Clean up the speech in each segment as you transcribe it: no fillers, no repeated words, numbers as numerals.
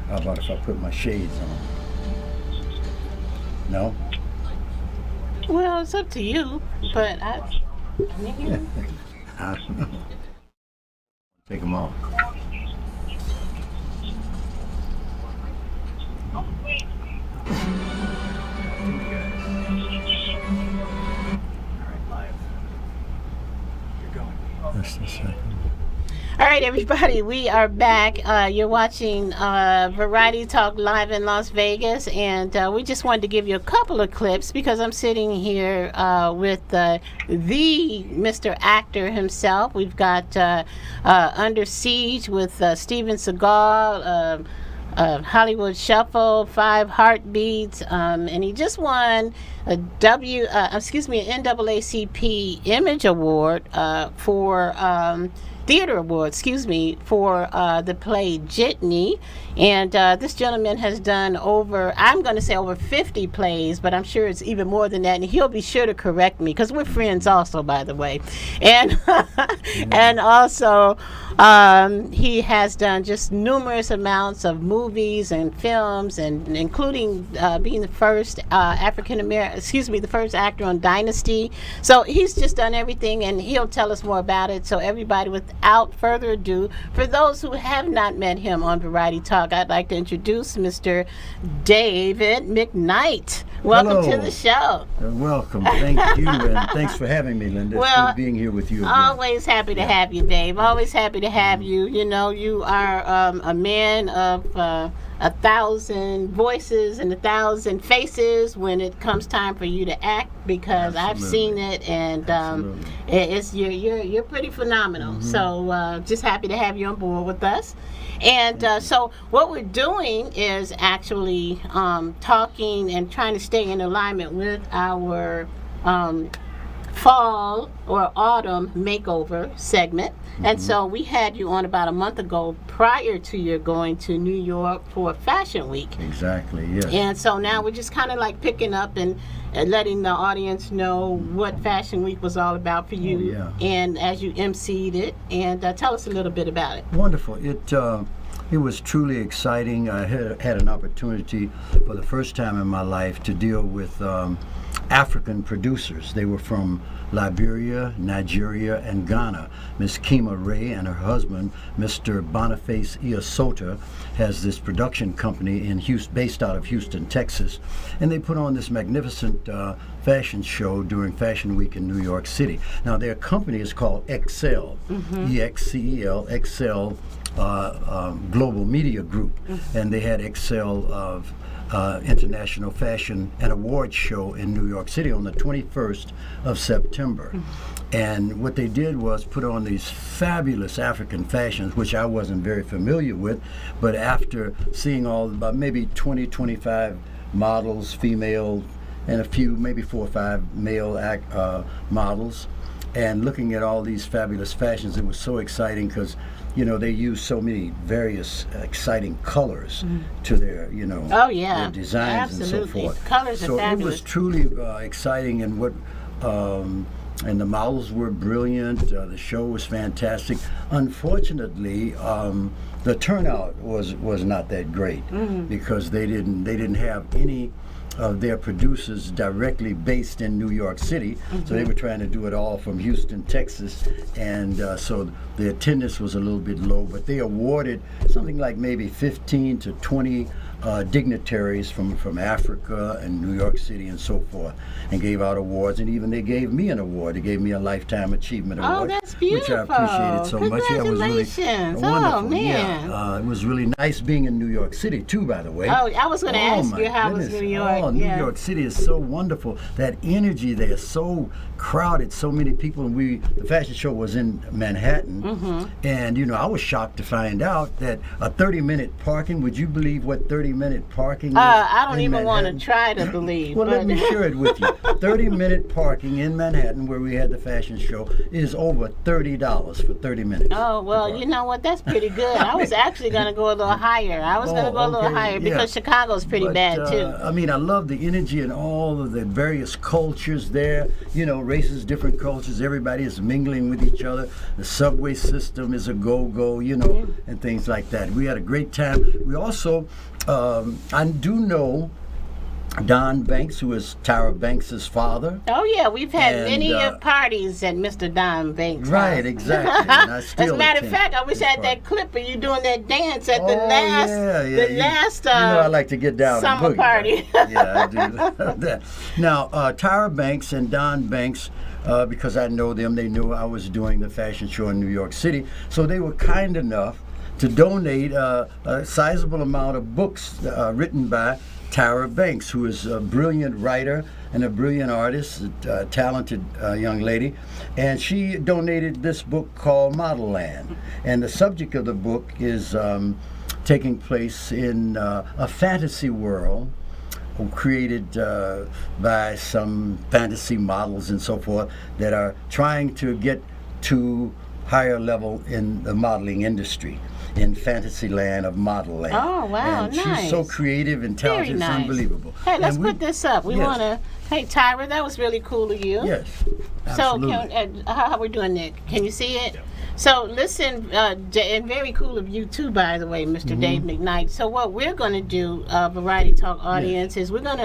How about if I put my shades on? No? Well, it's up to you, but I don't know. Take them off. Just a second. All right, everybody, we are back. You're watching Variety Talk live in Las Vegas, and we just wanted to give you a couple of clips because I'm sitting here with the Mr. Actor himself. We've got Under Siege with Steven Seagal, Hollywood Shuffle, Five Heartbeats, and he just won an NAACP Image Award for Theater Award, for the play Jitney. And this gentleman has done I'm going to say over 50 plays, but I'm sure it's even more than that. And he'll be sure to correct me because we're friends also, by the way. And and also he has done just numerous amounts of movies and films, and including being the first the first actor on Dynasty. So he's just done everything, and he'll tell us more about it. So everybody, without further ado, for those who have not met him on Variety Talk, I'd like to introduce Mr. David McKnight. Welcome Hello. to the show. Welcome. Thank you, and thanks for having me, Linda. It's good being here with you again. Always happy to have you, Dave. Always happy to have you. You know, you are a man of 1,000 voices and 1,000 faces when it comes time for you to act, because I've seen it, and you're pretty phenomenal. Mm-hmm. So just happy to have you on board with us. And so what we're doing is actually talking and trying to stay in alignment with our fall or autumn makeover segment. Mm-hmm. And so we had you on about a month ago prior to your going to New York for Fashion Week. Exactly, yes. And so now we're just kind of like picking up and letting the audience know what Fashion Week was all about for you. Oh, yeah. And as you emceed it, and tell us a little bit about it. Wonderful. It was truly exciting. I had an opportunity for the first time in my life to deal with African producers. They were from Liberia, Nigeria, and Ghana. Miss Kima Ray and her husband, Mr. Boniface Iasota, has this production company based out of Houston, Texas, and they put on this magnificent fashion show during Fashion Week in New York City. Now, their company is called Excel, mm-hmm. EXCEL, Excel Global Media Group, mm-hmm. and they had Excel International Fashion and Awards Show in New York City on the 21st of September. Mm-hmm. And what they did was put on these fabulous African fashions, which I wasn't very familiar with, but after seeing about maybe 20, 25 models, female, and a few, maybe 4 or 5 male models, and looking at all these fabulous fashions, it was so exciting because they use so many various exciting colors to their, their designs. Absolutely. And so forth. Colors are fabulous. It was truly exciting, and and the models were brilliant. The show was fantastic. Unfortunately, the turnout was not that great, mm-hmm. because they didn't have any of their producers directly based in New York City, mm-hmm. so they were trying to do it all from Houston, Texas, and so the attendance was a little bit low, but they awarded something like maybe 15 to 20 dignitaries from Africa and New York City and so forth, and gave out awards, and even they gave me an award. They gave me a Lifetime Achievement Award. Oh, that's beautiful. Which I appreciated so much. Yeah, it was really wonderful. Oh, man. Yeah, it was really nice being in New York City, too, by the way. Oh, I was going to ask you how was New York. Oh, New York City is so wonderful. That energy there is so crowded, so many people. And the fashion show was in Manhattan, mm-hmm. and I was shocked to find out that a 30-minute parking, would you believe what 30 30-minute parking? I don't in even want Manhattan? to try to believe. Well, let but- me share it with you. 30-minute parking in Manhattan, where we had the fashion show, is over $30 for 30 minutes. Oh, well, you know what? That's pretty good. I was actually going to go a little higher. I was going to go a little okay, higher because yeah. Chicago's pretty But, bad, too. I mean, I love the energy and all of the various cultures there. You know, races, different cultures. Everybody is mingling with each other. The subway system is a go-go, you know, and things like that. We had a great time. We also, I do know Don Banks, who is Tyra Banks' father. Oh, yeah. We've had And, many parties at Mr. Don Banks' Right, house. exactly. And I As still a matter of attend fact, I wish his I had party. that clip of you doing that dance at Oh, the last, yeah. the You- last you know, I like to get down summer and boogie, party. right? Yeah, I do. That. Now, Tyra Banks and Don Banks, because I know them, they knew I was doing the fashion show in New York City, so they were kind enough to donate a sizable amount of books written by Tyra Banks, who is a brilliant writer and a brilliant artist, a talented young lady. And she donated this book called Model Land. And the subject of the book is taking place in a fantasy world created by some fantasy models and so forth that are trying to get to higher level in the modeling industry, in fantasy land of model land. Oh, wow, and she's so nice. creative and Very talented, nice. it's unbelievable. Hey, let's And we- put this up. We yes. want to. Hey, Tyra, that was really cool of you. Yes, So, absolutely. how we're doing, Nick? Can you see it? So, listen, and very cool of you too, by the way, mister Mm-hmm. Dave McKnight. So, what we're going to do, Variety Talk audience, is we've got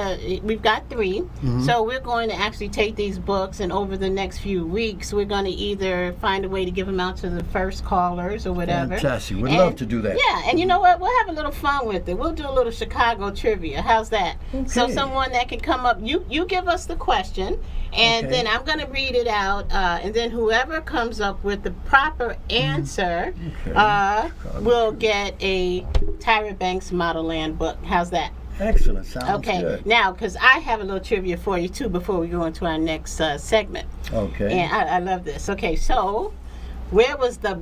3. Mm-hmm. So, we're going to actually take these books, and over the next few weeks, we're going to either find a way to give them out to the first callers or whatever. Fantastic. We'd And- love to do that. Yeah, and you know what? We'll have a little fun with it. We'll do a little Chicago trivia. How's that? So Okay. someone that can come up, you give us the question, and Okay. then I'm going to read it out, and then whoever comes up with the proper answer will get a Tyra Banks Model Land book. How's that? Excellent. Sounds Okay. good. Now, because I have a little trivia for you too before we go into our next segment. Okay. And I love this. Okay, so where was the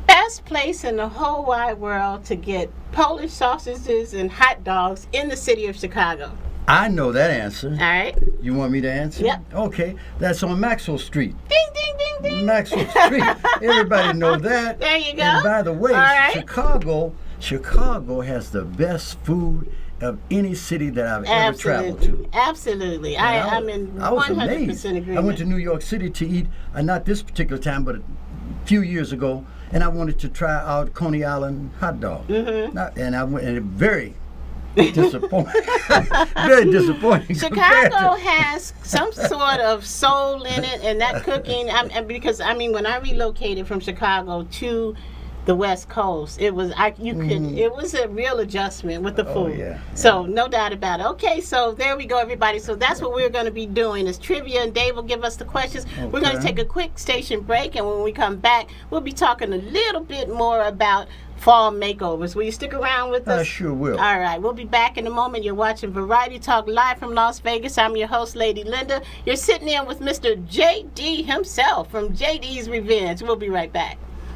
best place in the whole wide world to get Polish sausages and hot dogs in the city of Chicago? I know that answer. All right. You want me to answer? Yep. Okay. That's on Maxwell Street. Ding, ding, ding, ding. Maxwell Street. Everybody know that. There you go. And by the way, All right. Chicago has the best food of any city that I've ever traveled to. Absolutely. And I'm in I was 100% amazed. agreement. I went to New York City to eat, not this particular time, but a few years ago, and I wanted to try out Coney Island hot dog. Mm-hmm. And I went, and it very disappointing. Very disappointing. compared Chicago to- has some sort of soul in it, and that cooking. And because I mean, when I relocated from Chicago to the West Coast, it was it was a real adjustment with the food. Oh, yeah. So no doubt about it. Okay, so there we go, everybody. So that's what we're going to be doing is trivia, and Dave will give us the questions. We're going to Okay. take a quick station break, and when we come back, we'll be talking a little bit more about fall makeovers. Will you stick around with us? I sure will. All right, we'll be back in a moment. You're watching Variety Talk live from Las Vegas. I'm your host, Lady Linda. You're sitting in with Mr. JD himself from JD's Revenge. We'll be right back.